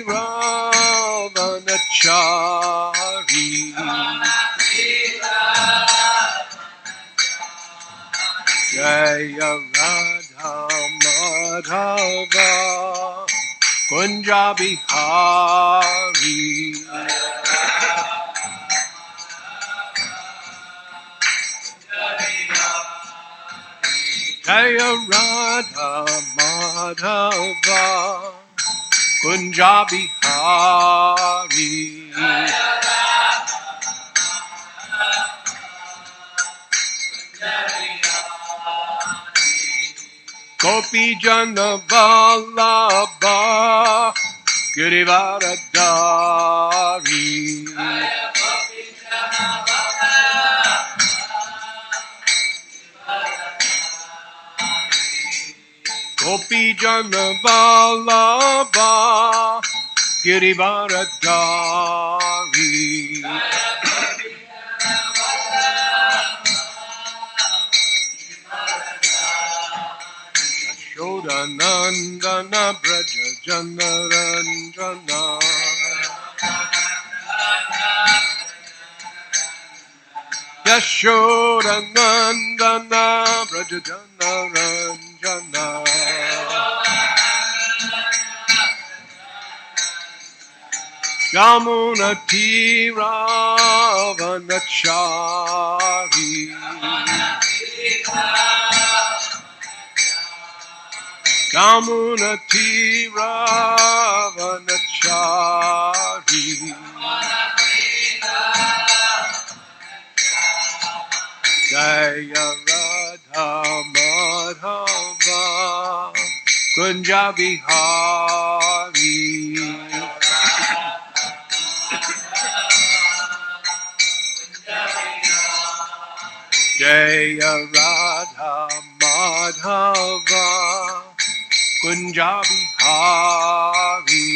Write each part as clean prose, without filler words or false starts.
Ravanachari Jaya Radha Madhava Kunja Bihari Jaya Radha Madhava Kunja Bihari Gopi Jana Vallabha Girivaradari Gopi Jana Vallabha Girivaradari Yashodanandana Braja Janaranjana Yashodanandana Braja Janaranjana Yamuna Tiravanachari Yamuna Tiravanachari Jaya Radha Madhava Kunja Bihari Jaya Radha Madhava Kunja Bihari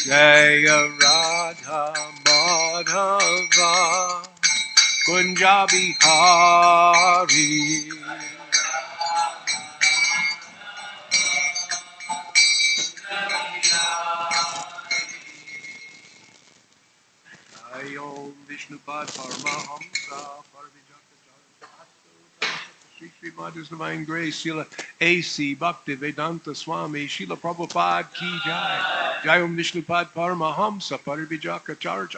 Jaya Radha Madhava Kunja Bihari Om Vishnupad Paramahamsa Sri Srimad His Divine Grace Srila A.C. Bhakti Vedanta Swami Srila Prabhupada Ki Jai Jai Om Vishnupad Paramahamsa Parivijaka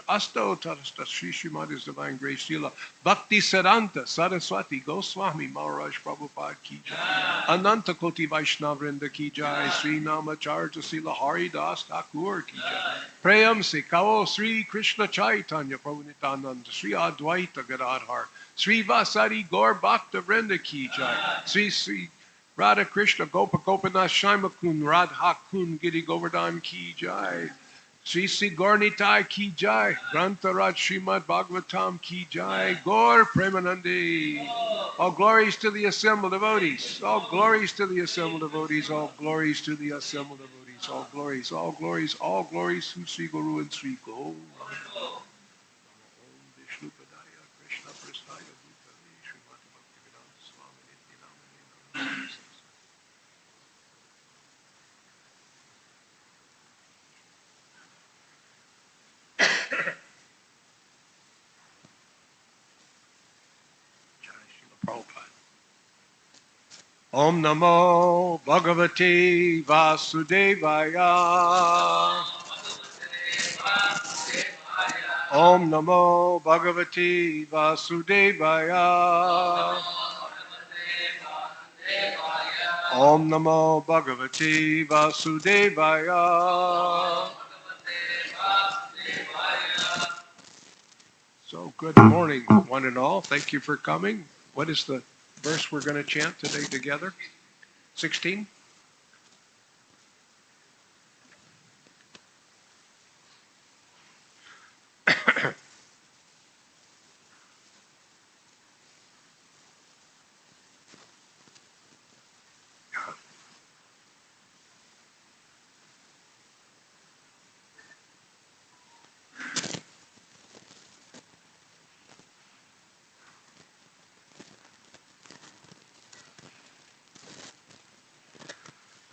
Asto Tadasta Sri Srimad His Divine Grace Srila Bhakti Siddhanta Saraswati Goswami Maharaj Prabhupada Ki Jai Ananta Koti Vaishnavrinda Ki Jai Sri Namacharya Srila Haridas Thakur Ki Jai Prayam Se Kao Sri Krishna Chaitanya Prabhu Nityananda Sri Advaita Gadadhar Sri Vasari Gaur Bhakta Vrinda Ki Jai Sri Radha Krishna Gopa Gopinath Shaimakun Radha Kun Giri Govardhan Ki Jai Sri Gaurnitai Ki Jai Grantaraj Srimad Bhagvatam Ki Jai Gaur Premanandi All glories to the assembled devotees All glories to the assembled devotees All glories to the assembled devotees All glories, all glories, all glories to Sri Guru and Sri Gauranga Krishna Prasthaya Bhutale Srimati Bhaktivedanta Swami Nityananda Jai Srila Prabhupada Om Namo Bhagavate Vasudevaya Om Namo Bhagavate Vasudevaya Om Namo Bhagavate Vasudevaya So good morning, one and all. Thank you for coming. What is the verse we're going to chant today together? 16?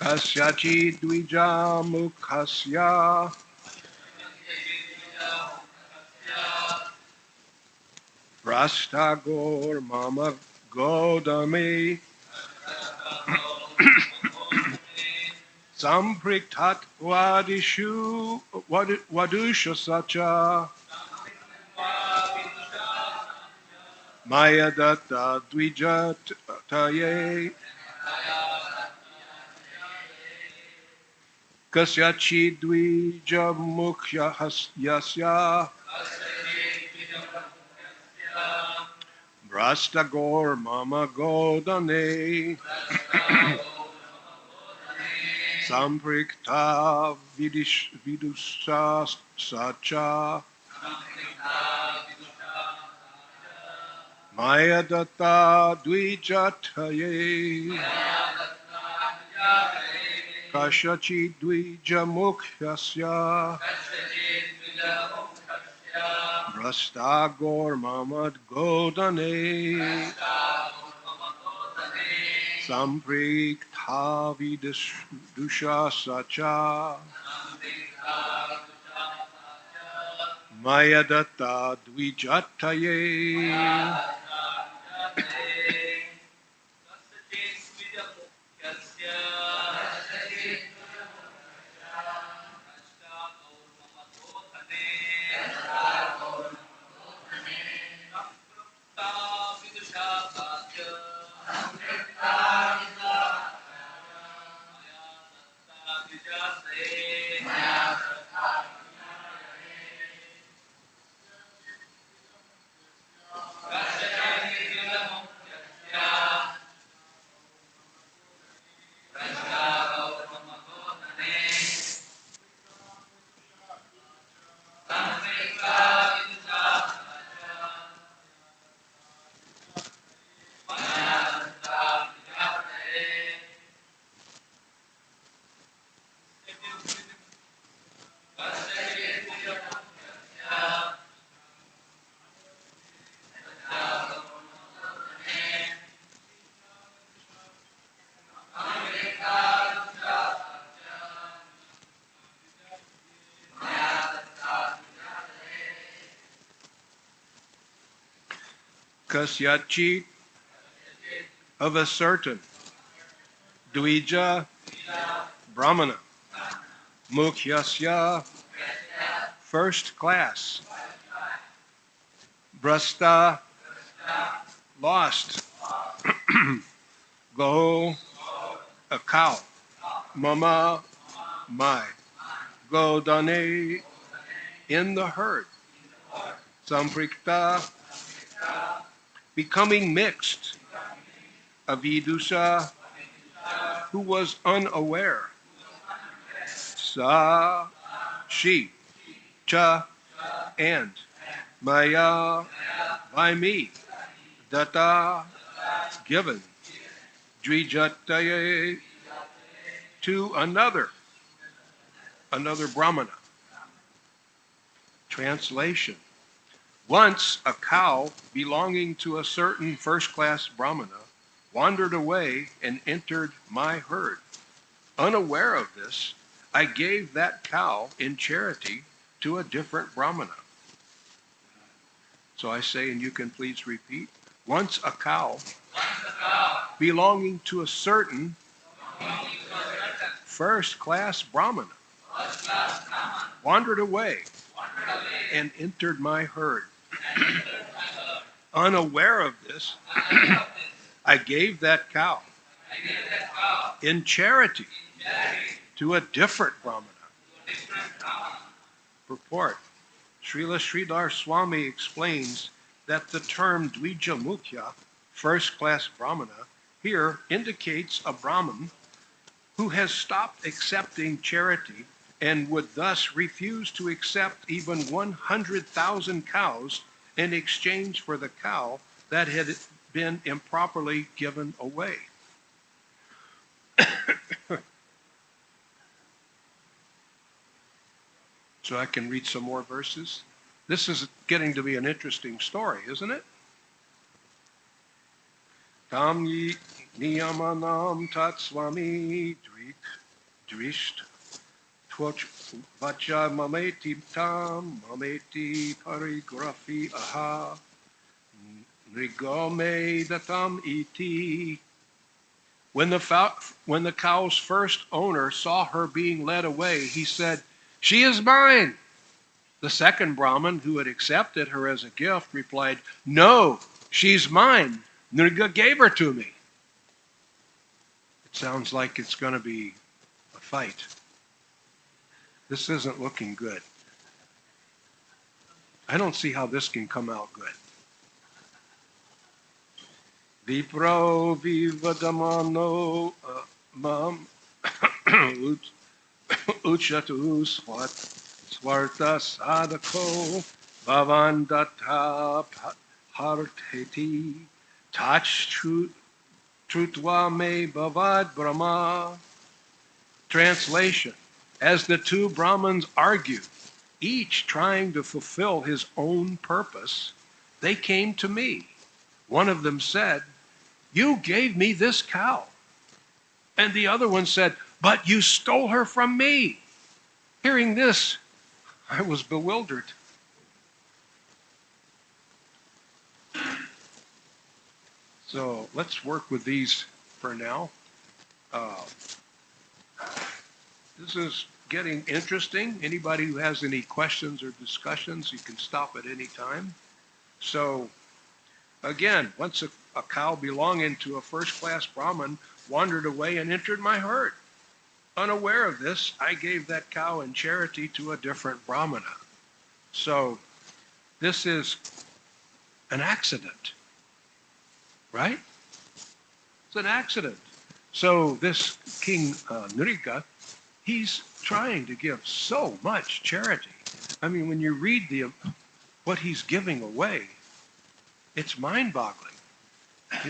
Kasyachi Dvija Mukhasya Rastagor Mama Godami Sampriktat Vadishu Vadusha Sacha Maya Datta Dvijataye Kasyachi Dvija Mukhya Yasya Rastagor Mama Godane Samprikta Vidusha Sacha Maya Datta Dvijataye Kashachi Dvija Mukhyasya Brastagor Mamad Godane Samprikta Vidusha Sacha Maya Datta Dvijataye Kasyachit of a certain Dvija Brahmana Mukhyasya first class Brasta lost Go a cow Mama my Go Dane in the herd Samprikta becoming mixed Avidusa who was unaware Sa she Cha and Maya by me Datta given Dvijataye to another Brahmana. Translation. Once a cow belonging to a certain first-class Brahmana wandered away and entered my herd. Unaware of this, I gave that cow in charity to a different Brahmana. So I say, and you can please repeat, once a cow belonging to a certain first-class Brahmana wandered away and entered my herd. Unaware of this, I gave that cow in charity to a different Brahmana. Purport. Srila Sridhar Swami explains that the term Dvija Mukhya, first-class Brahmana, here indicates a Brahmin who has stopped accepting charity and would thus refuse to accept even 100,000 cows in exchange for the cow that had been improperly given away. So I can read some more verses. This is getting to be an interesting story, isn't it? Tam Niyamanam tat swami drisht twoch vacha mameti tam mameti parigrafi aha nigame datam iti. When the cow's first owner saw her being led away, he said, "She is mine." The second Brahmin, who had accepted her as a gift, replied, "No, she's mine. Nriga gave her to me." It sounds like it's going to be a fight. This isn't looking good. I don't see how this can come out good. Vipro vivadamano mam uchatu swarta sadako bhavandata harteti tach trutva me bhavad brahma. Translation: as the two Brahmins argued, each trying to fulfill his own purpose, they came to me. One of them said, "You gave me this cow." And the other one said, "But you stole her from me." Hearing this, I was bewildered. So let's work with these for now. This is getting interesting. Anybody who has any questions or discussions, you can stop at any time. So again, once a cow belonging to a first-class Brahmin wandered away and entered my herd. Unaware of this, I gave that cow in charity to a different Brahmana. So this is an accident, right? It's an accident. So this King Nrika, he's trying to give so much charity. I mean, when you read what he's giving away, it's mind-boggling.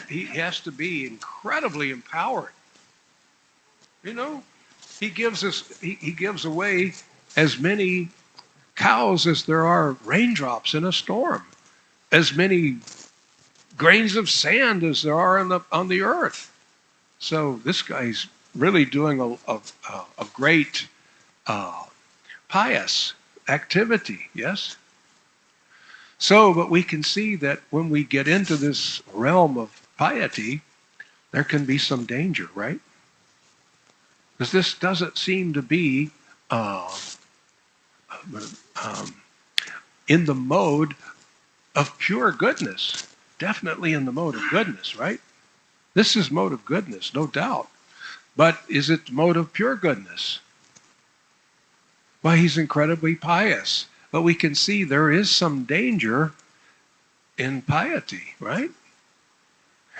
He has to be incredibly empowered. You know, he gives away as many cows as there are raindrops in a storm, as many grains of sand as there are on the earth. So this guy's really doing a great pious activity, yes? So, but we can see that when we get into this realm of piety, there can be some danger, right? Because this doesn't seem to be in the mode of pure goodness. Definitely in the mode of goodness, right? This is mode of goodness, no doubt. But is it the mode of pure goodness? Well, he's incredibly pious. But we can see there is some danger in piety, right?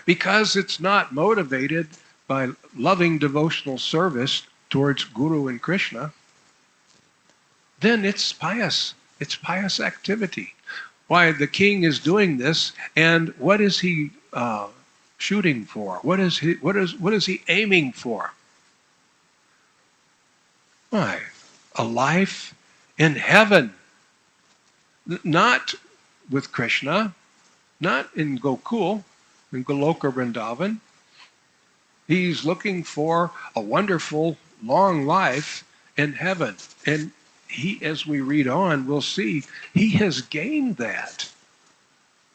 Because it's not motivated by loving devotional service towards Guru and Krishna, then it's pious. It's pious activity. Why, the king is doing this, and what is he shooting for? What is he aiming for? Why, a life in heaven. Not with Krishna, not in Gokul, in Goloka Vrindavan. He's looking for a wonderful, long life in heaven. And he, as we read on, we'll see, he has gained that.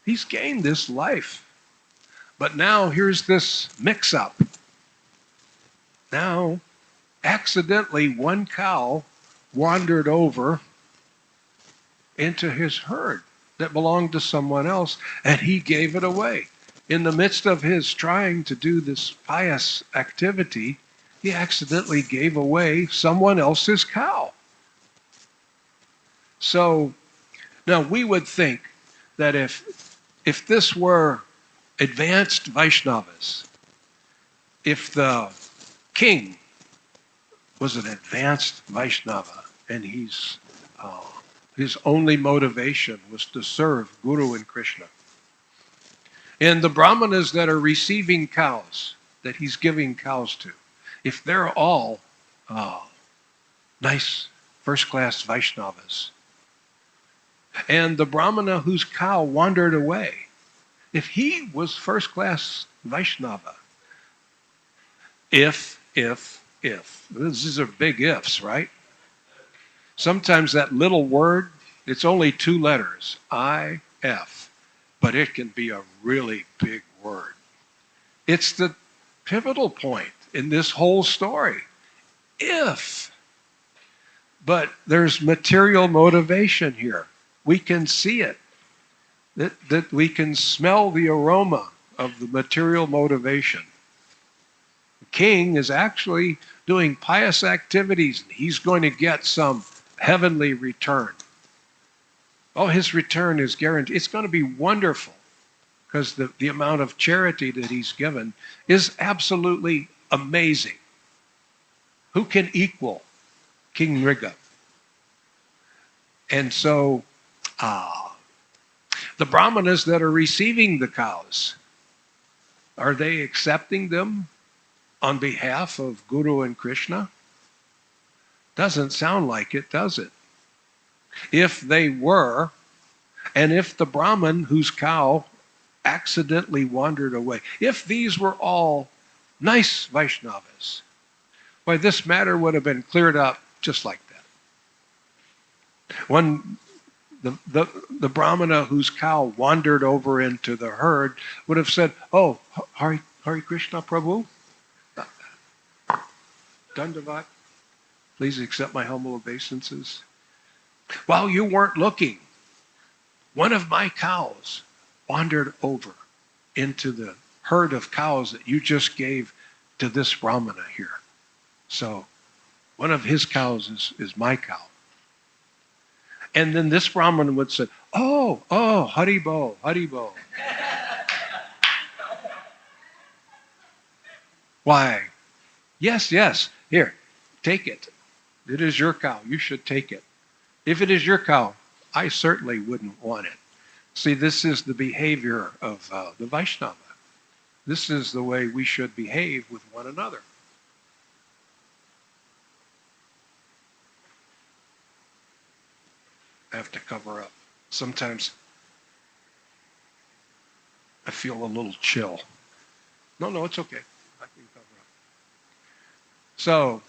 He's gained this life. But now here's this mix-up. Now, accidentally, one cow wandered over into his herd that belonged to someone else, and he gave it away. In the midst of his trying to do this pious activity, he accidentally gave away someone else's cow. So now we would think that if this were advanced Vaishnavas, if the king was an advanced Vaishnava and his only motivation was to serve Guru and Krishna, and the brahmanas that are receiving cows, that he's giving cows to, if they're all nice first-class Vaishnavas, and the brahmana whose cow wandered away, if he was first-class Vaishnava, If. These are big ifs, right? Sometimes that little word, it's only 2 letters, I-F, but it can be a really big word. It's the pivotal point in this whole story. If. But there's material motivation here. We can see it. That we can smell the aroma of the material motivation. The king is actually doing pious activities, and he's going to get some heavenly return. Oh, his return is guaranteed. It's going to be wonderful, because the amount of charity that he's given is absolutely amazing. Who can equal King Mriga? And so the brahmanas that are receiving the cows, are they accepting them on behalf of Guru and Krishna? Doesn't sound like it, does it? If they were, and if the Brahmin whose cow accidentally wandered away, if these were all nice Vaishnavas, why, this matter would have been cleared up just like that. When the Brahmana whose cow wandered over into the herd would have said, "Oh, Hare Krishna, Prabhu, Dandavat, please accept my humble obeisances. While you weren't looking, one of my cows wandered over into the herd of cows that you just gave to this Brahmana here. So one of his cows is my cow." And then this Brahmana would say, oh, Haribo, Haribo. Why? Yes, here, take it. It is your cow. You should take it. If it is your cow, I certainly wouldn't want it. See, this is the behavior of the Vaishnava. This is the way we should behave with one another. I have to cover up. Sometimes I feel a little chill. No, it's okay. I can cover up. So,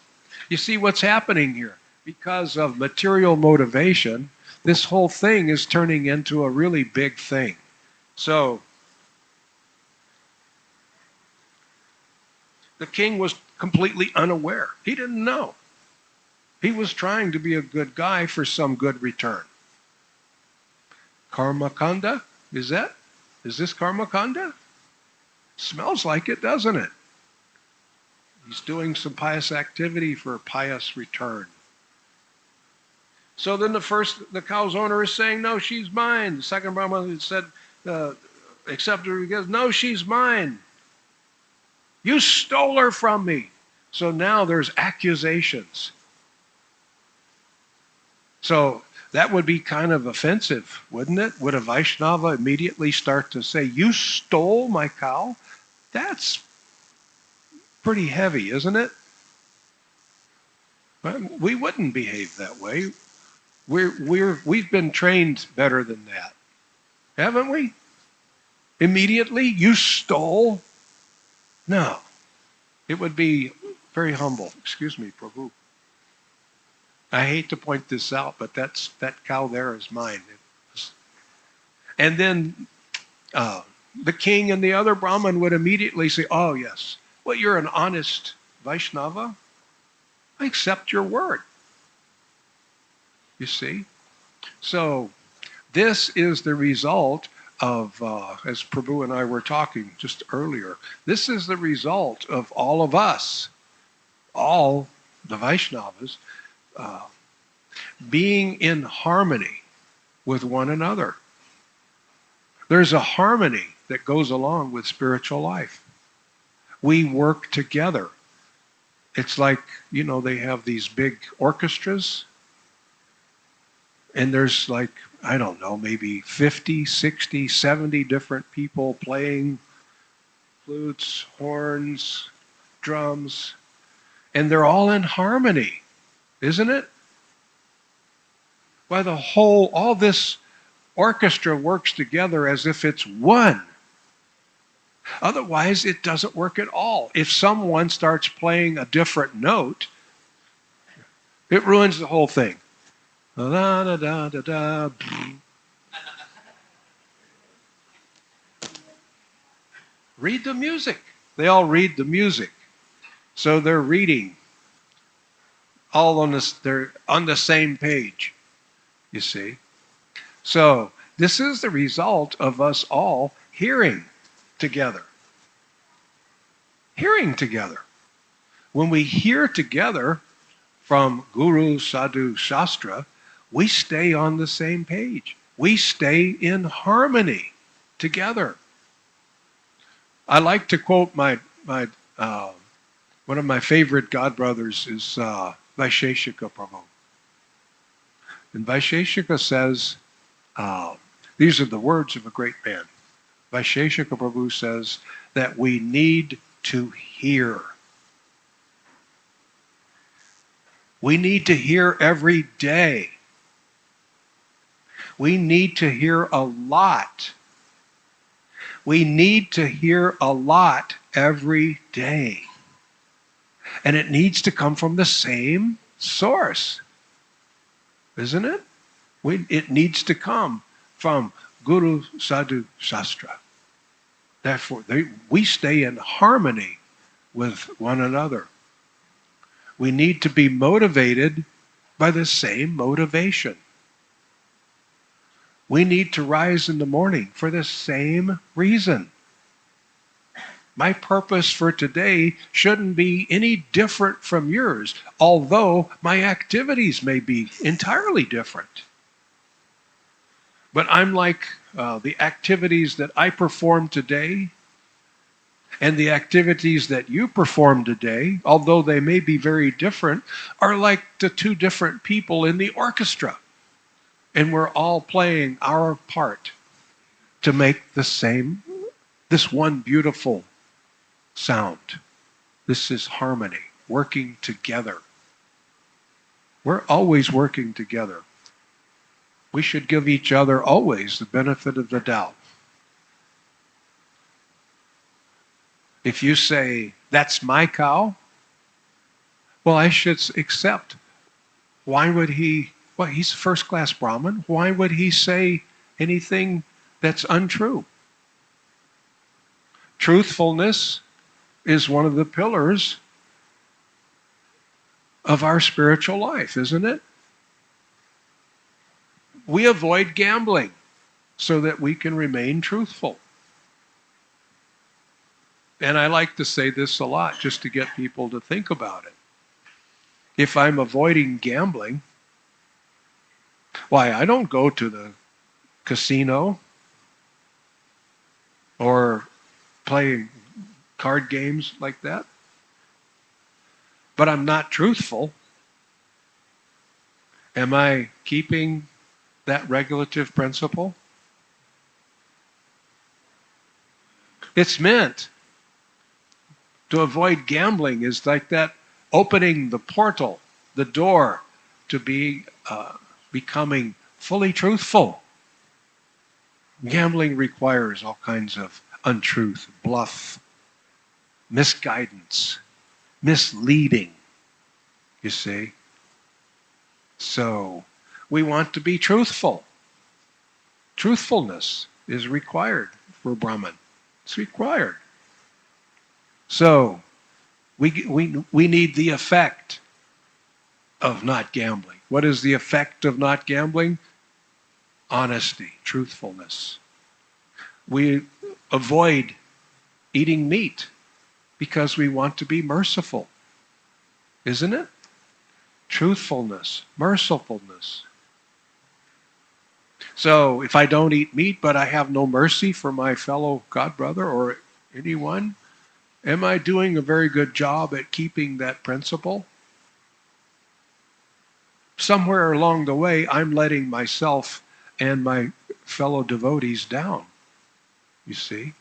you see what's happening here. Because of material motivation, this whole thing is turning into a really big thing. So, the king was completely unaware. He didn't know. He was trying to be a good guy for some good return. Karma kanda? Is this karma kanda? Smells like it, doesn't it? He's doing some pious activity for a pious return. So then the cow's owner is saying, "No, she's mine." The second Brahmana said, accepted her because, "No, she's mine. You stole her from me." So now there's accusations. So that would be kind of offensive, wouldn't it? Would a Vaishnava immediately start to say, "You stole my cow"? That's pretty heavy, isn't it? But we wouldn't behave that way. We've been trained better than that, haven't we? Immediately, "You stole"? No. It would be very humble. Excuse me, Prabhu. I hate to point this out, but that cow there is mine. And then the king and the other Brahmin would immediately say, "Oh, yes. Well, you're an honest Vaishnava. I accept your word." You see? So this is the result of, as Prabhu and I were talking just earlier, this is the result of all of us, all the Vaishnavas, being in harmony with one another. There's a harmony that goes along with spiritual life. We work together. It's like, they have these big orchestras, and there's like, I don't know, maybe 50, 60, 70 different people playing flutes, horns, drums, and they're all in harmony, isn't it? Why, all this orchestra works together as if it's one. Otherwise, it doesn't work at all. If someone starts playing a different note, it ruins the whole thing. Da, da, da, da, da. Read the music. They all read the music. So they're reading all on this, they're on the same page, you see. So this is the result of us all hearing together. Hearing together. When we hear together from Guru, Sadhu, Shastra, we stay on the same page. We stay in harmony together. I like to quote one of my favorite godbrothers is 𝐉𝐻𝐈𝐍 Prabhu. And 𝐉𝐻𝐈𝐍 says, these are the words of a great man. 𝐉𝐻𝐈𝐍 Prabhu says that we need to hear. We need to hear every day. We need to hear a lot. We need to hear a lot every day. And it needs to come from the same source. Isn't it? It needs to come from Guru, Sadhu, Shastra. Therefore, we stay in harmony with one another. We need to be motivated by the same motivation. We need to rise in the morning for the same reason. My purpose for today shouldn't be any different from yours, although my activities may be entirely different. But I'm like the activities that I perform today and the activities that you perform today, although they may be very different, are like the two different people in the orchestra. And we're all playing our part to make this one beautiful sound. This is harmony, working together. We're always working together. We should give each other always the benefit of the doubt. If you say, that's my cow, well, I should accept. Why would he, well, he's a first-class Brahmin. Why would he say anything that's untrue? Truthfulness is one of the pillars of our spiritual life, isn't it? We avoid gambling so that we can remain truthful. And I like to say this a lot just to get people to think about it. If I'm avoiding gambling, why, I don't go to the casino or play card games like that. But I'm not truthful. Am I keeping that regulative principle? It's meant to avoid gambling is like that opening the portal, the door to be becoming fully truthful. Gambling requires all kinds of untruth, bluff, misguidance, misleading, you see. So we want to be truthful. Truthfulness is required for Brahman. It's required. So we need the effect of not gambling. What is the effect of not gambling? Honesty, truthfulness. We avoid eating meat because we want to be merciful. Isn't it? Truthfulness, mercifulness. So if I don't eat meat but I have no mercy for my fellow godbrother or anyone, am I doing a very good job at keeping that principle? Somewhere along the way, I'm letting myself and my fellow devotees down, you see.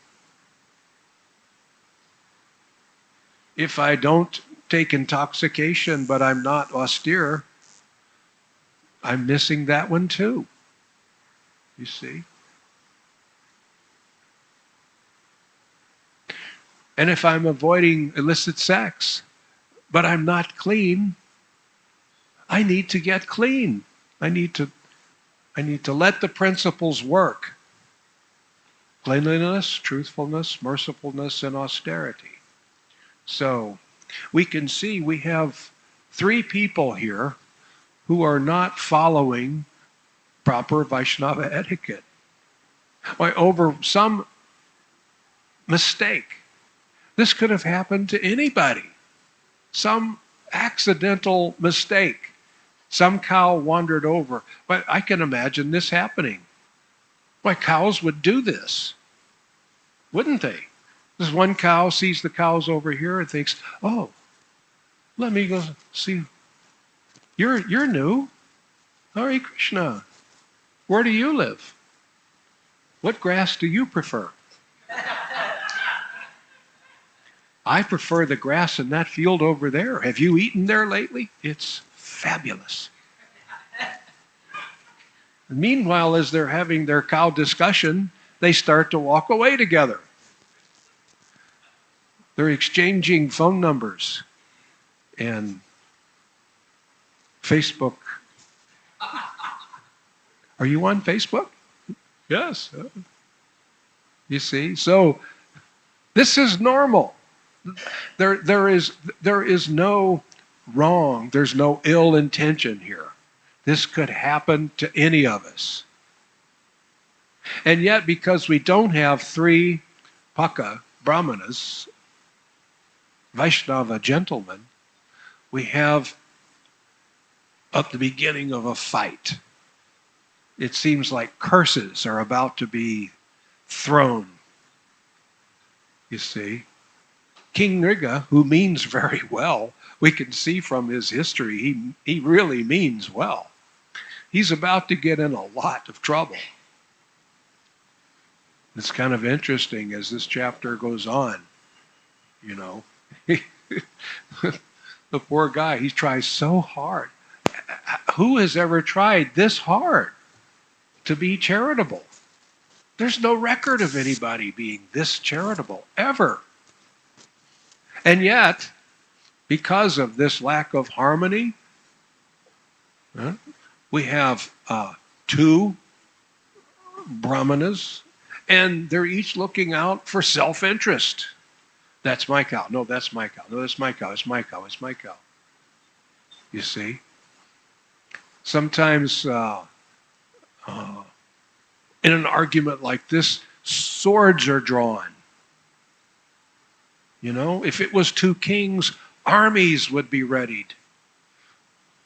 If I don't take intoxication but I'm not austere, I'm missing that one too, you see. And if I'm avoiding illicit sex, but I'm not clean, I need to get clean. I need to let the principles work. Cleanliness, truthfulness, mercifulness, and austerity. So we can see we have 3 people here who are not following proper Vaishnava etiquette. Why, over some mistake. This could have happened to anybody. Some accidental mistake. Some cow wandered over. But I can imagine this happening. Why, cows would do this, wouldn't they? This one cow sees the cows over here and thinks, oh, let me go see. You're new. Hare Krishna. Where do you live? What grass do you prefer? I prefer the grass in that field over there. Have you eaten there lately? It's fabulous. Meanwhile, as they're having their cow discussion, they start to walk away together. They're exchanging phone numbers and Facebook. Are you on Facebook? Yes. You see, so this is normal. There is no wrong. There's no ill intention here. This could happen to any of us. And yet, because we don't have 3 Paka Brahmanas, Vaishnava gentlemen, we have at the beginning of a fight. It seems like curses are about to be thrown. You see, King Nriga, who means very well, we can see from his history, he really means well. He's about to get in a lot of trouble. It's kind of interesting as this chapter goes on, you know. The poor guy, he tries so hard. Who has ever tried this hard to be charitable? There's no record of anybody being this charitable, ever. And yet, because of this lack of harmony, we have 2 brahmanas, and they're each looking out for self-interest. That's my cow. No, that's my cow. No, that's my cow. It's my cow. It's my cow. You see? Sometimes in an argument like this, swords are drawn. You know, if it was 2 kings, armies would be readied.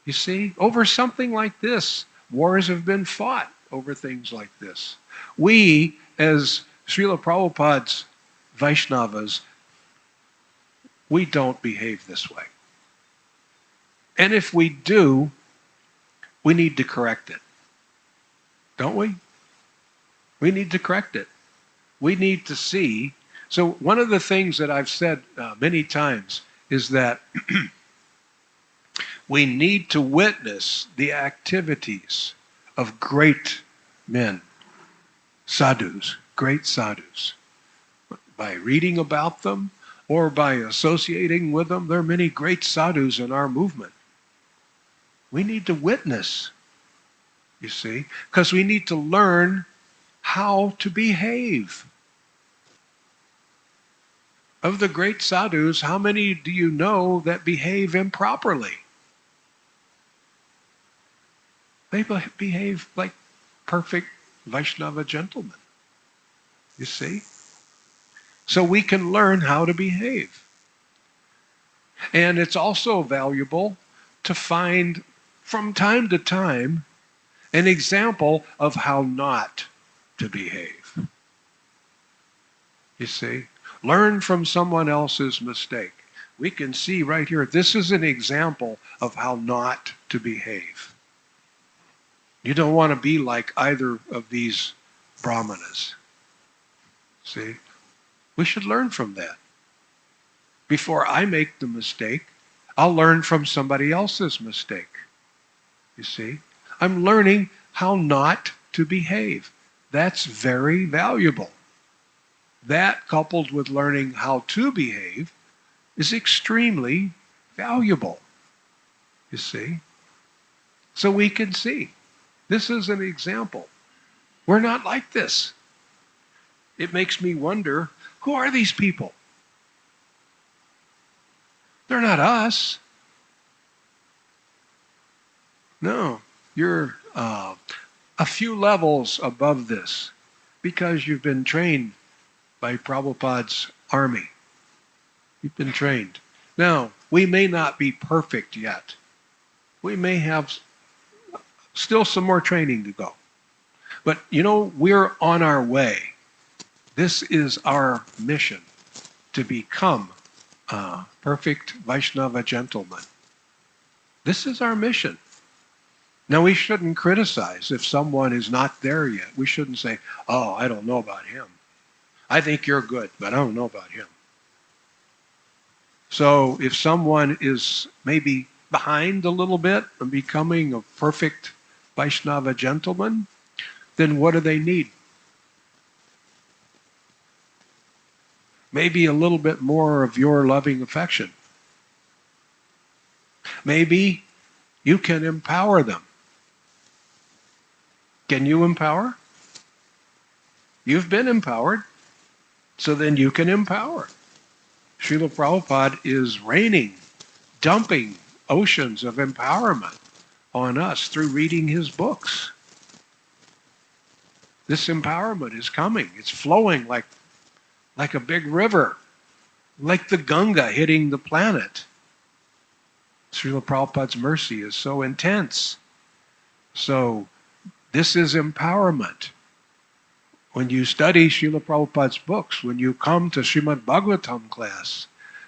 You see, over something like this, wars have been fought over things like this. We, as Srila Prabhupada's Vaishnavas, we don't behave this way. And if we do, we need to correct it. Don't we? We need to correct it. We need to see. So one of the things that I've said many times is that we need to witness the activities of great men, sadhus, great sadhus. By reading about them or by associating with them, there are many great sadhus in our movement. We need to witness, you see, because we need to learn how to behave. Of the great sadhus, how many do you know that behave improperly? They behave like perfect Vaishnava gentlemen, you see? So we can learn how to behave. And it's also valuable to find, from time to time, an example of how not to behave. You see? Learn from someone else's mistake. We can see right here, this is an example of how not to behave. You don't want to be like either of these brahmanas. See? We should learn from that. Before I make the mistake, I'll learn from somebody else's mistake. You see? I'm learning how not to behave. That's very valuable. that coupled with learning how to behave is extremely valuable, you see. So we can see. This is an example. We're not like this. It makes me wonder, who are these people? They're not us. No, you're a few levels above this because you've been trained by Prabhupada's army. You've been trained. Now, we may not be perfect yet. We may have still some more training to go. But, you know, we're on our way. This is our mission, to become perfect Vaishnava gentlemen. This is our mission. Now, we shouldn't criticize if someone is not there yet. We shouldn't say, oh, I don't know about him. I think you're good, but I don't know about him. So if someone is maybe behind a little bit and becoming a perfect Vaishnava gentleman, then what do they need? Maybe a little bit more of your loving affection. Maybe you can empower them. Can you empower? You've been empowered, so then you can empower. Srila Prabhupada is raining, dumping oceans of empowerment on us through reading his books. This empowerment is coming. It's flowing like a big river, like the Ganga hitting the planet. Srila Prabhupada's mercy is so intense. So this is empowerment. When you study Srila Prabhupada's books, when you come to Srimad Bhagvatam class,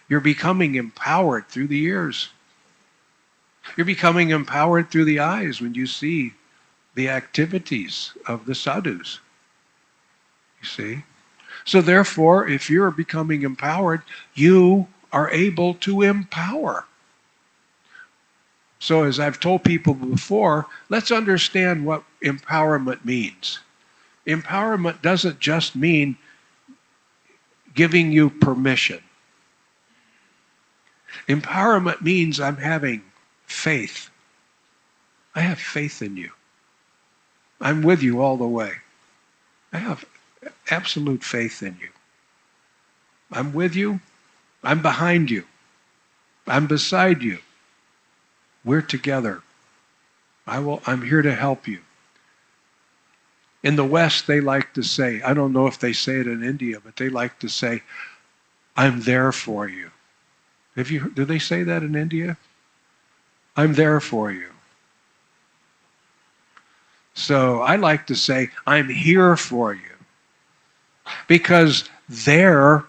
you're becoming empowered through the ears. You're becoming empowered through the eyes when you see the activities of the sadhus. You see? So therefore, if you're becoming empowered, you are able to empower. So as I've told people before, let's understand what empowerment means. Empowerment doesn't just mean giving you permission. Empowerment means I'm having faith. I have faith in you. I'm with you all the way. I have absolute faith in you. I'm with you. I'm behind you. I'm beside you. We're together. I'm here to help you. In the West, they like to say, I don't know if they say it in India, but they like to say, I'm there for you. Do they say that in India? I'm there for you. So I like to say, I'm here for you. Because there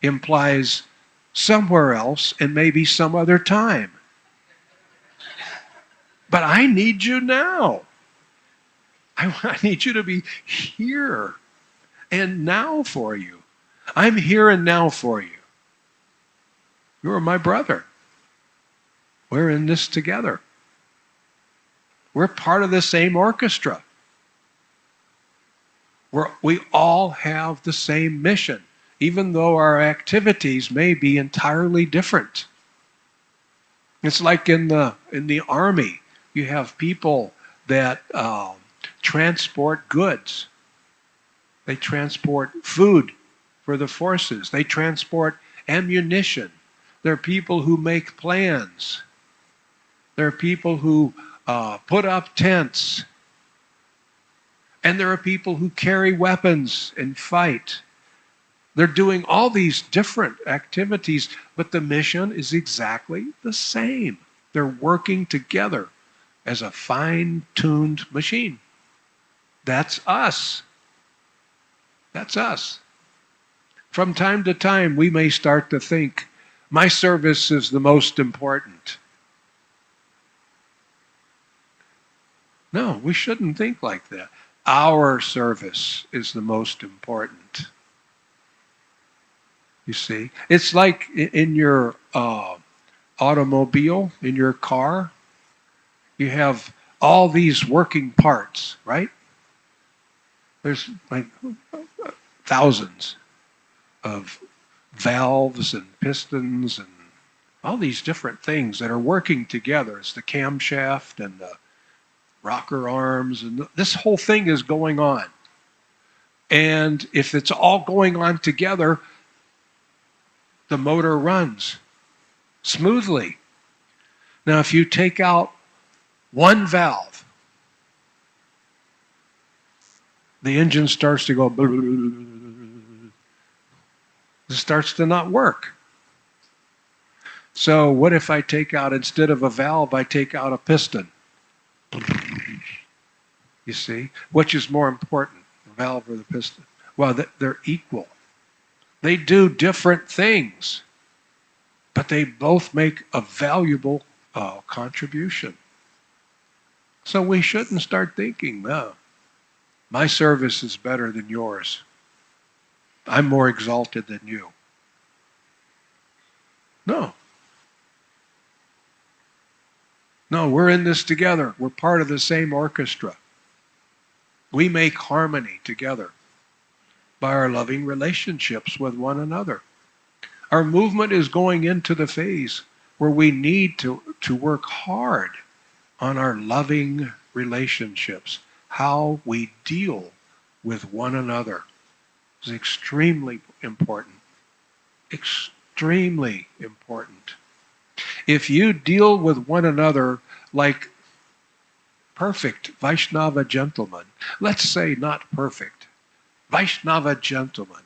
implies somewhere else and maybe some other time. But I need you now. I need you to be here and now for you. I'm here and now for you. You're my brother. We're in this together. We're part of the same orchestra. We all have the same mission, even though our activities may be entirely different. It's like in the army, you have people that transport goods. They transport food for the forces. They transport ammunition. There are people who make plans. There are people who put up tents. And there are people who carry weapons and fight. They're doing all these different activities, but the mission is exactly the same. They're working together as a fine-tuned machine. That's us. That's us. From time to time, we may start to think, my service is the most important. No, we shouldn't think like that. Our service is the most important. You see? It's like in your automobile, in your car, you have all these working parts, right? There's like thousands. of valves and pistons and all these different things that are working together. It's the camshaft and the rocker arms, and this whole thing is going on. And if it's all going on together, the motor runs smoothly. Now, if you take out one valve, the engine starts to go, it starts to not work. So what if I take out, instead of a valve, I take out a piston? You see? Which is more important, the valve or the piston? Well, they're equal. They do different things, but they both make a valuable contribution. So we shouldn't start thinking, no, my service is better than yours. I'm more exalted than you. No. No, we're in this together. We're part of the same orchestra. We make harmony together by our loving relationships with one another. Our movement is going into the phase where we need to work hard on our loving relationships. How we deal with one another is extremely important. Extremely important. If you deal with one another like perfect Vaishnava gentlemen, let's say not perfect, Vaishnava gentlemen.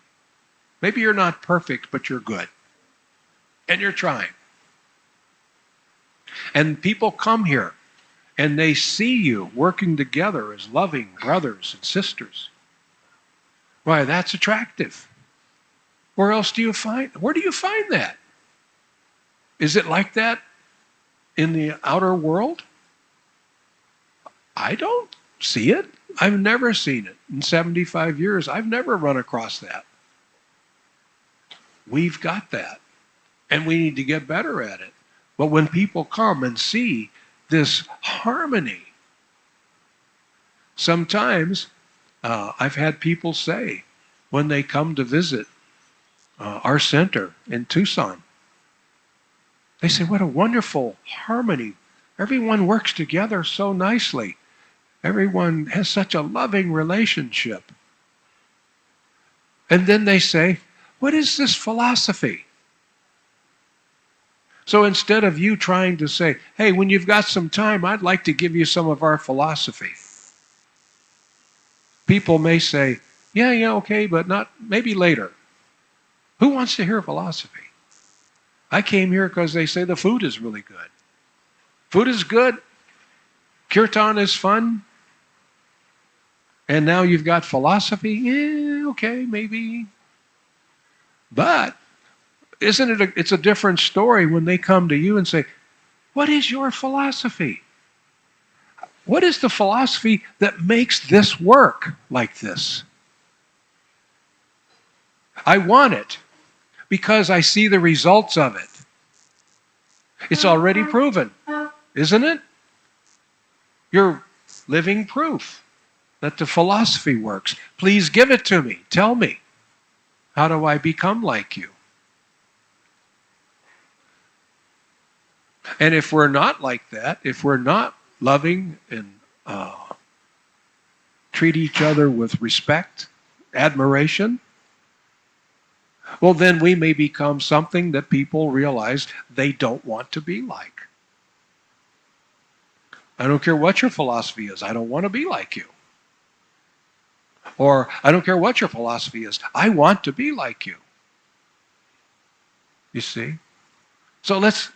Maybe you're not perfect, but you're good. And you're trying. And people come here and they see you working together as loving brothers and sisters. Why, that's attractive. Where else do you find that? Is it like that in the outer world? I don't see it. I've never seen it. In 75 years, I've never run across that. We've got that. And we need to get better at it. But when people come and see this harmony, sometimes I've had people say, when they come to visit our center in Tucson, they say, what a wonderful harmony. Everyone works together so nicely. Everyone has such a loving relationship. And then they say, what is this philosophy? So instead of you trying to say, hey, when you've got some time, I'd like to give you some of our philosophy. People may say, yeah, okay, but not, maybe later. Who wants to hear philosophy? I came here because they say the food is really good. Food is good. Kirtan is fun. And now you've got philosophy. Yeah, okay, maybe. But isn't it it's a different story when they come to you and say, what is your philosophy? What is the philosophy that makes this work like this? I want it because I see the results of it. It's already proven, isn't it? You're living proof that the philosophy works. Please give it to me. Tell me. How do I become like you? And if we're not like that, if we're not loving and treat each other with respect, admiration, well, then we may become something that people realize they don't want to be like. I don't care what your philosophy is. I don't want to be like you. Or I don't care what your philosophy is. I want to be like you. You see? So let's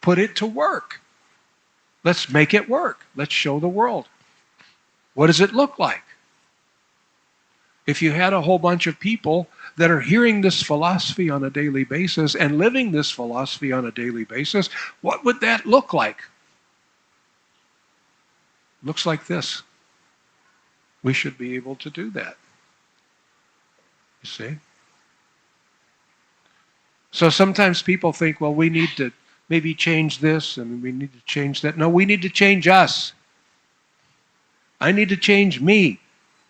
put it to work. Let's make it work. Let's show the world. What does it look like? If you had a whole bunch of people that are hearing this philosophy on a daily basis and living this philosophy on a daily basis, what would that look like? Looks like this. We should be able to do that. You see? So sometimes people think, well, we need to maybe change this and we need to change that. No, we need to change us. I need to change me.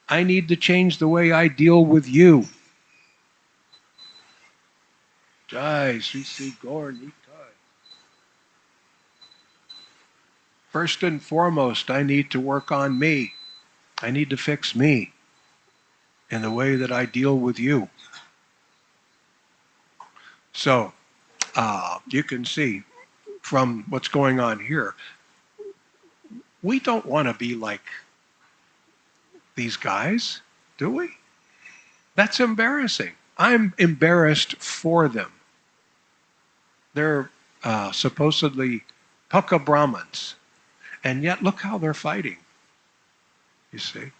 I need to change the way I deal with you. Jai Sri Sri Gaur Nitai. First and foremost, I need to work on me. I need to fix me in the way that I deal with you. So, you can see from what's going on here, we don't want to be like these guys, do we? That's embarrassing. I'm embarrassed for them. They're supposedly Pukka Brahmins, and yet look how they're fighting, you see.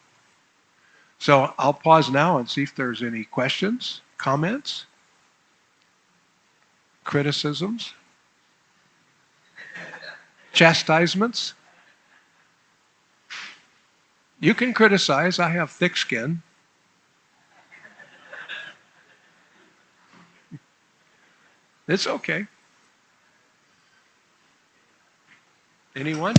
So I'll pause now and see if there's any questions, comments, criticisms, chastisements. You can criticize. I have thick skin. It's okay. Anyone?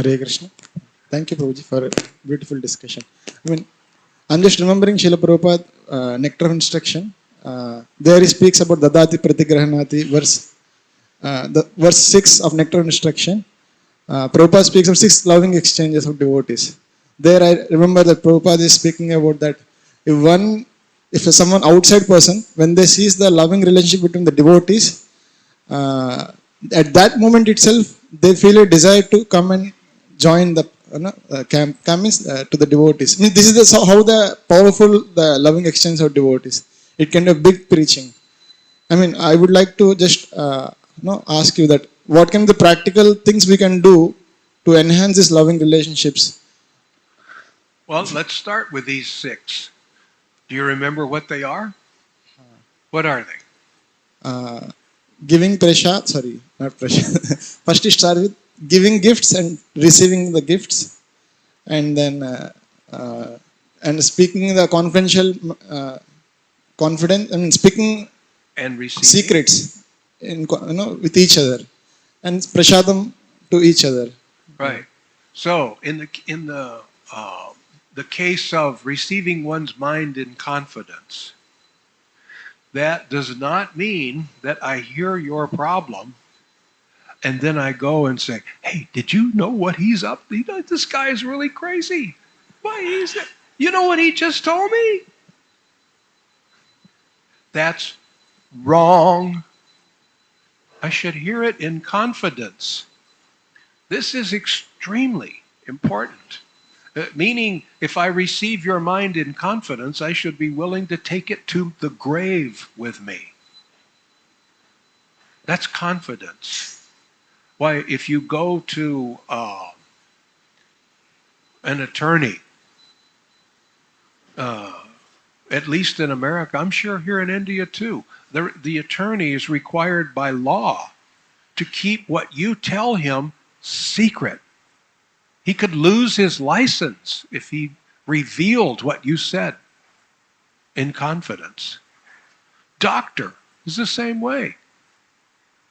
Hare Krishna. Thank you, Prabhuji, for a beautiful discussion. I mean, I'm just remembering Srila Prabhupada, Nectar of Instruction. There he speaks about Dadati Pratigrahanati, verse 6 of Nectar of Instruction. Prabhupada speaks of 6 loving exchanges of devotees. There I remember that Prabhupada is speaking about that if someone outside person, when they sees the loving relationship between the devotees, at that moment itself, they feel a desire to come and join the camp, to the devotees. I mean, this is how the powerful the loving exchange of devotees. It can be a big preaching. I mean, I would like to just ask you that what can be the practical things we can do to enhance these loving relationships? Well, let's start with these 6. Do you remember what they are? What are they? Giving prasad, sorry, not prasad. First it starts with giving gifts and receiving the gifts, and then and speaking the confidential, confident. I mean, speaking And receiving secrets with each other, and prasadam to each other. Right. So in the case of receiving one's mind in confidence, that does not mean that I hear your problem and then I go and say, "Hey, did you know what he's up? This guy is really crazy. Why you know what he just told me?" That's wrong. I should hear it in confidence. This is extremely important. Meaning, if I receive your mind in confidence, I should be willing to take it to the grave with me. That's confidence. Why, if you go to an attorney, at least in America, I'm sure here in India too, the attorney is required by law to keep what you tell him secret. He could lose his license if he revealed what you said in confidence. Doctor is the same way.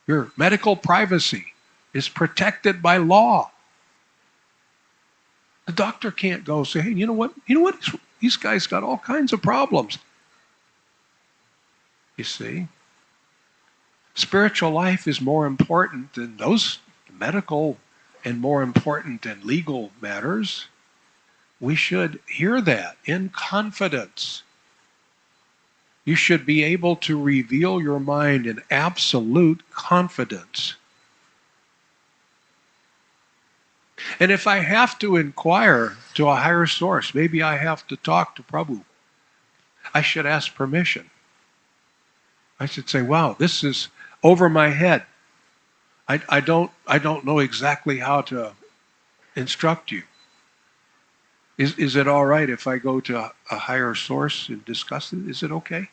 Your medical privacy is protected by law. The doctor can't go say, "Hey, you know what? These guys got all kinds of problems." You see? Spiritual life is more important than those medical and more important than legal matters. We should hear that in confidence. You should be able to reveal your mind in absolute confidence. And if I have to inquire to a higher source, maybe I have to talk to Prabhu, I should ask permission. I should say, "Wow, this is over my head. I don't know exactly how to instruct you. Is it all right if I go to a higher source and discuss it? Is it okay?"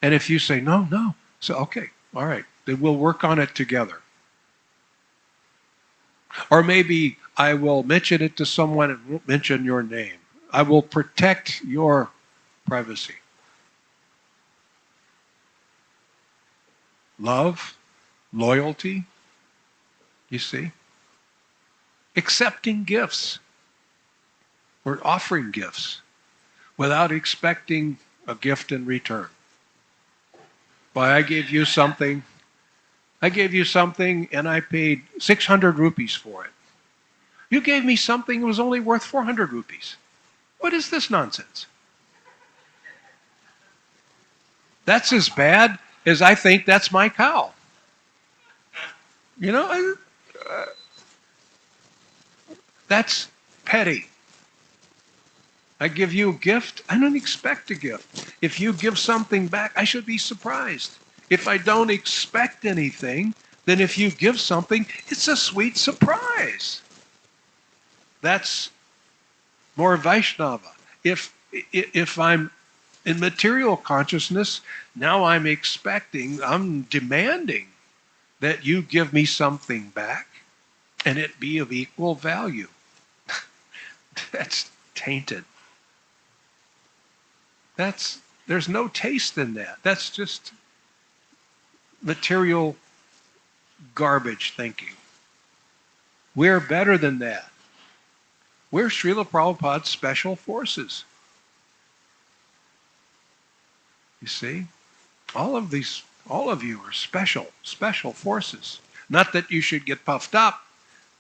And if you say, no, so okay, all right, then we'll work on it together. Or maybe I will mention it to someone and won't mention your name. I will protect your privacy. Love, loyalty, you see? accepting gifts or offering gifts without expecting a gift in return. Why, I gave you something and I paid 600 rupees for it. You gave me something that was only worth 400 rupees. What is this nonsense? That's as bad as I think that's my cow. You know, that's petty. I give you a gift, I don't expect a gift. If you give something back, I should be surprised. If I don't expect anything, then if you give something, it's a sweet surprise. That's more Vaishnava. If I'm in material consciousness, now I'm demanding that you give me something back and it be of equal value. That's tainted. There's no taste in that. That's just material garbage thinking. We're better than that. We're Srila Prabhupada's special forces. You see? All of you are special forces. Not that you should get puffed up,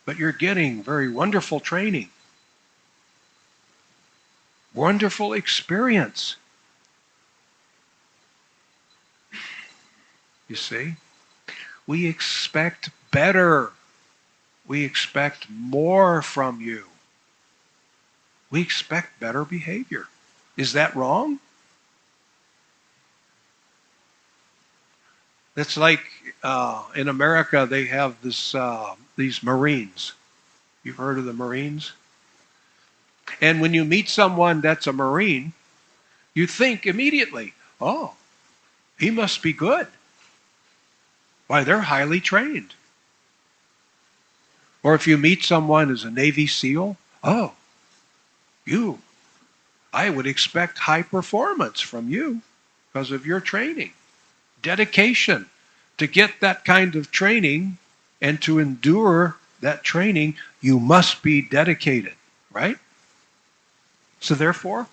but you're getting very wonderful training. Wonderful experience. You see? We expect better. We expect more from you. We expect better behavior. Is that wrong? It's like in America they have these Marines. You've heard of the Marines? And when you meet someone that's a Marine, you think immediately, oh, he must be good. Why, they're highly trained. Or if you meet someone as a Navy SEAL, oh, I would expect high performance from you because of your training. Dedication. To get that kind of training and to endure that training, you must be dedicated, right? So therefore,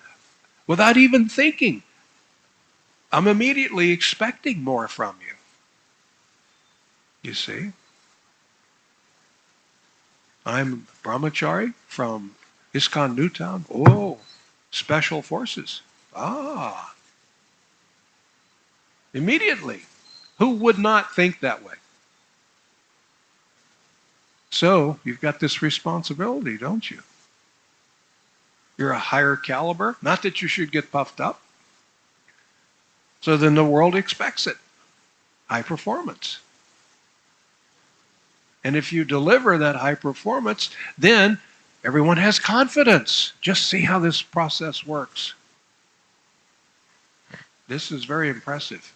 without even thinking, I'm immediately expecting more from you. You see? I'm brahmachari from ISKCON Newtown. Oh, special forces. Ah. Immediately. Who would not think that way? So, you've got this responsibility, don't you? You're a higher caliber. Not that you should get puffed up. So then the world expects it. High performance. And if you deliver that high performance, then everyone has confidence. Just see how this process works. This is very impressive.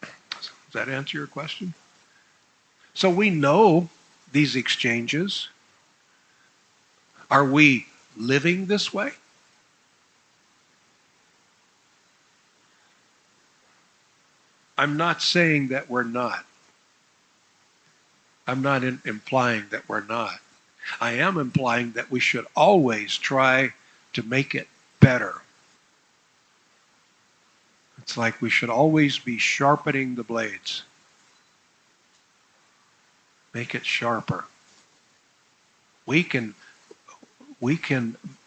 Does that answer your question? So we know these exchanges. Are we living this way? I'm not saying that we're not. I'm not implying that we're not. I am implying that we should always try to make it better. It's like we should always be sharpening the blades. Make it sharper. We can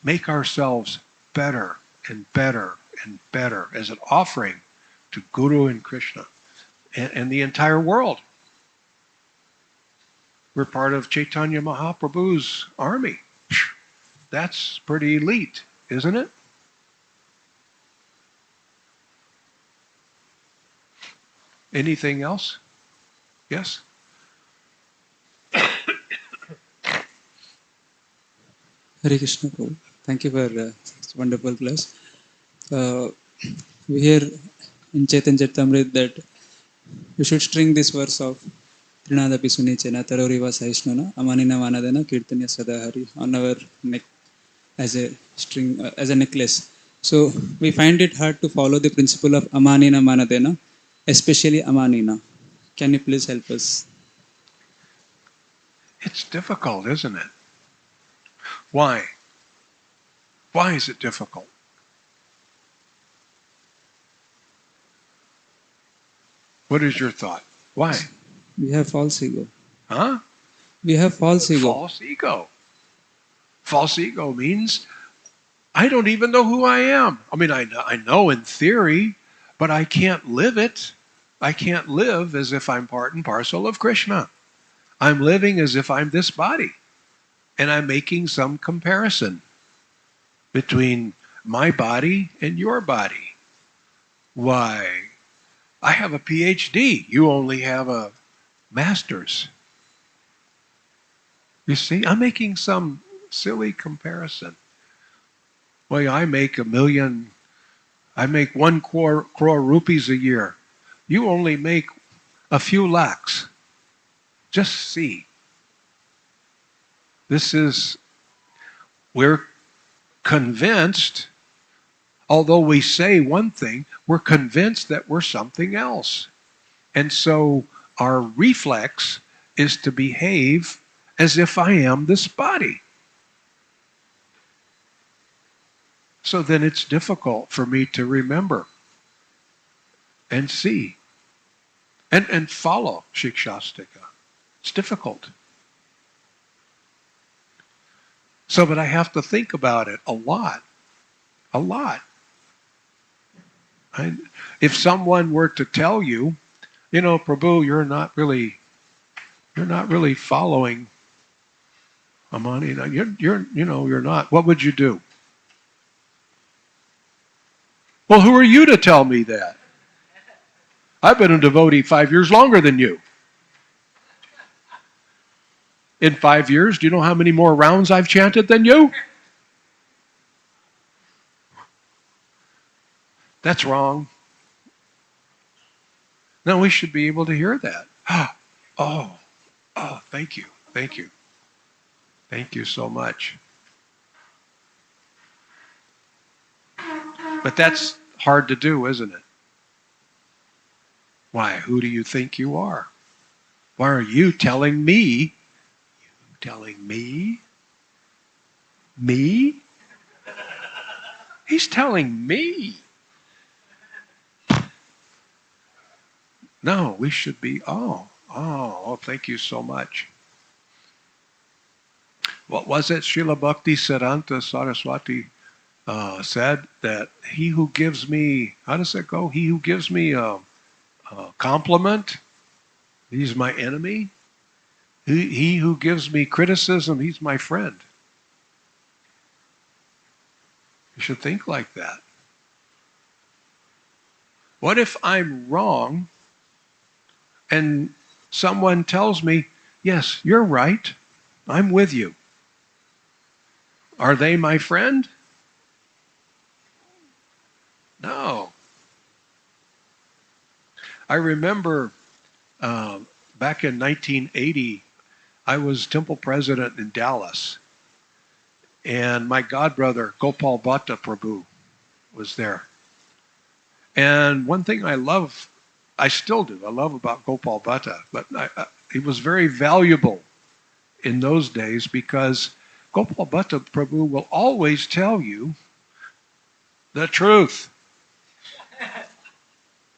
make ourselves better and better and better as an offering to Guru and Krishna and the entire world. We're part of Chaitanya Mahaprabhu's army. That's pretty elite, isn't it? Anything else? Yes? Hare Krishna Prabhu. Thank you for this wonderful class. We hear in Chaitanya Charitamrita that we should string this verse of Trinadapi Sunichena Taroriva Sahishnuna Amanina Manadana Kirtanya Sadahari on our neck as a string, as a necklace. So we find it hard to follow the principle of Amanina Manadena, especially Amanina. Can you please help us? It's difficult, isn't it? Why? Why is it difficult? What is your thought? Why? We have false ego. Huh? We have false ego. False ego. False ego means I don't even know who I am. I mean, I know in theory, but I can't live it. I can't live as if I'm part and parcel of Krishna. I'm living as if I'm this body. And I'm making some comparison between my body and your body. Why? I have a PhD. You only have a master's. You see, I'm making some silly comparison. Well, I make I make 1 crore rupees a year. You only make a few lakhs. Just see. We're convinced, although we say one thing, we're convinced that we're something else. And so our reflex is to behave as if I am this body. So then it's difficult for me to remember and see and follow Shikshastika. It's difficult. So, but I have to think about it a lot. A lot. If someone were to tell you, you know, Prabhu, you're not really following Amani. You're not. What would you do? Well, who are you to tell me that? I've been a devotee 5 years longer than you. In 5 years, do you know how many more rounds I've chanted than you? That's wrong. No, we should be able to hear that. Oh, thank you. Thank you. Thank you so much. But that's hard to do, isn't it? Why? Who do you think you are? Why are you telling me? Telling me? Me? He's telling me. No, we should be, thank you so much. What was it? Srila Bhakti Siddhanta Saraswati said that he who gives me, how does it go? He who gives me a compliment, he's my enemy. He who gives me criticism, he's my friend. You should think like that. What if I'm wrong and someone tells me, yes, you're right, I'm with you? Are they my friend? No. I remember back in 1980, I was temple president in Dallas, and my godbrother, Gopal Bhatta Prabhu, was there. And one thing I still do, I love about Gopal Bhatta, but he was very valuable in those days because Gopal Bhatta Prabhu will always tell you the truth,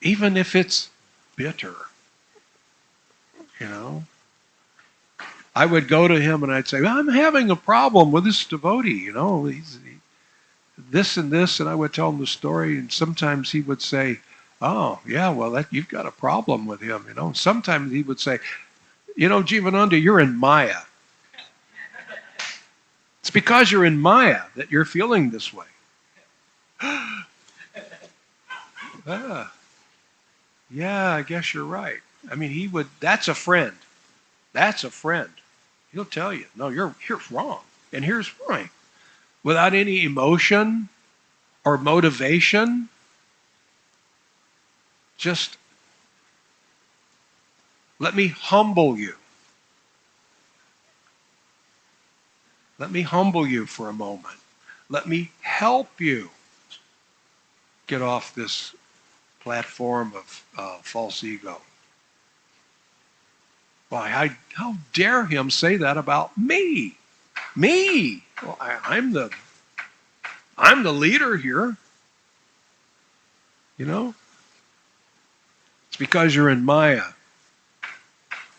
even if it's bitter. You know, I would go to him and I'd say, I'm having a problem with this devotee, you know, he's this and this, and I would tell him the story, and sometimes he would say, oh, yeah, well, you've got a problem with him, you know. And sometimes he would say, you know, Jivananda, you're in Maya. It's because you're in Maya that you're feeling this way. Yeah, I guess you're right. I mean, that's a friend. That's a friend. He'll tell you, no, you're wrong. And here's why. Without any emotion or motivation, just let me humble you. Let me humble you for a moment. Let me help you get off this platform of false ego. Why, how dare him say that about me? Me? Well, I'm the leader here. You know? It's because you're in Maya.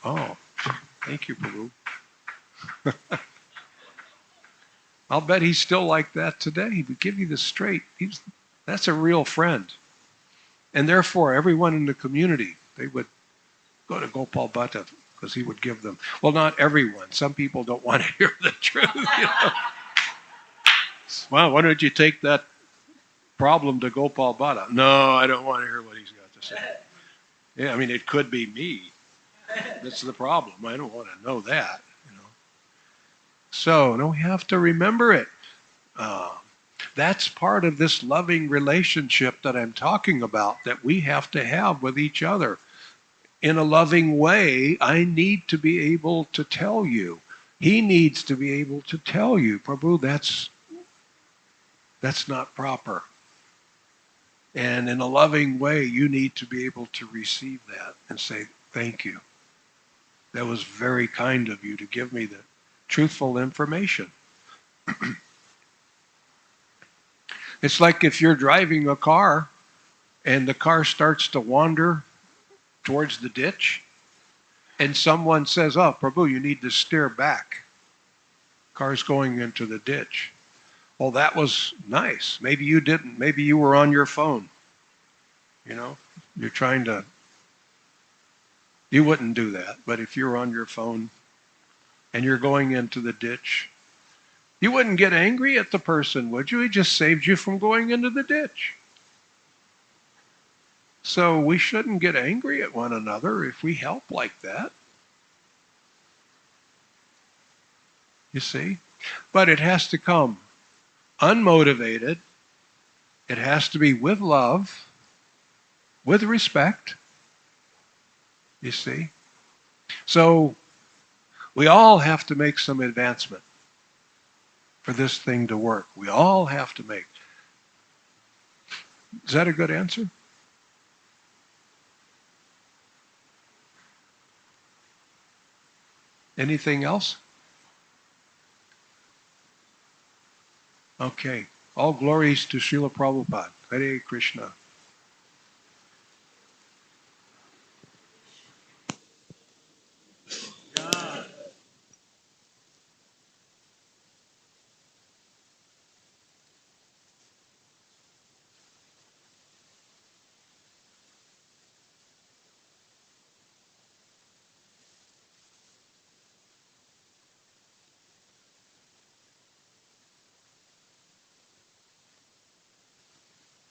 Oh, thank you, Prabhu. I'll bet he's still like that today. He would give you the straight. That's a real friend. And therefore, everyone in the community, they would go to Gopal Bhatta because he would give them. Well, not everyone. Some people don't want to hear the truth. You know? Well, why don't you take that problem to Gopal Bhatta? No, I don't want to hear what he's got to say. Yeah, I mean, it could be me. That's the problem. I don't want to know that. You know. So, no, we have to remember it. That's part of this loving relationship that I'm talking about that we have to have with each other. In a loving way, I need to be able to tell you. He needs to be able to tell you, Prabhu, that's not proper. And in a loving way, you need to be able to receive that and say, thank you. That was very kind of you to give me the truthful information. It's like if you're driving a car and the car starts to wander towards the ditch and someone says, oh, Prabhu, you need to steer back. Car's going into the ditch. Well, that was nice. Maybe you didn't. Maybe you were on your phone. You know, you're trying to, you wouldn't do that. But if you're on your phone and you're going into the ditch, you wouldn't get angry at the person, would you? He just saved you from going into the ditch. So we shouldn't get angry at one another if we help like that. You see? But it has to come unmotivated. It has to be with love, with respect. You see? So we all have to make some advancement for this thing to work. We all have to make. Is that a good answer? Anything else? Okay. All glories to Srila Prabhupada. Hare Krishna.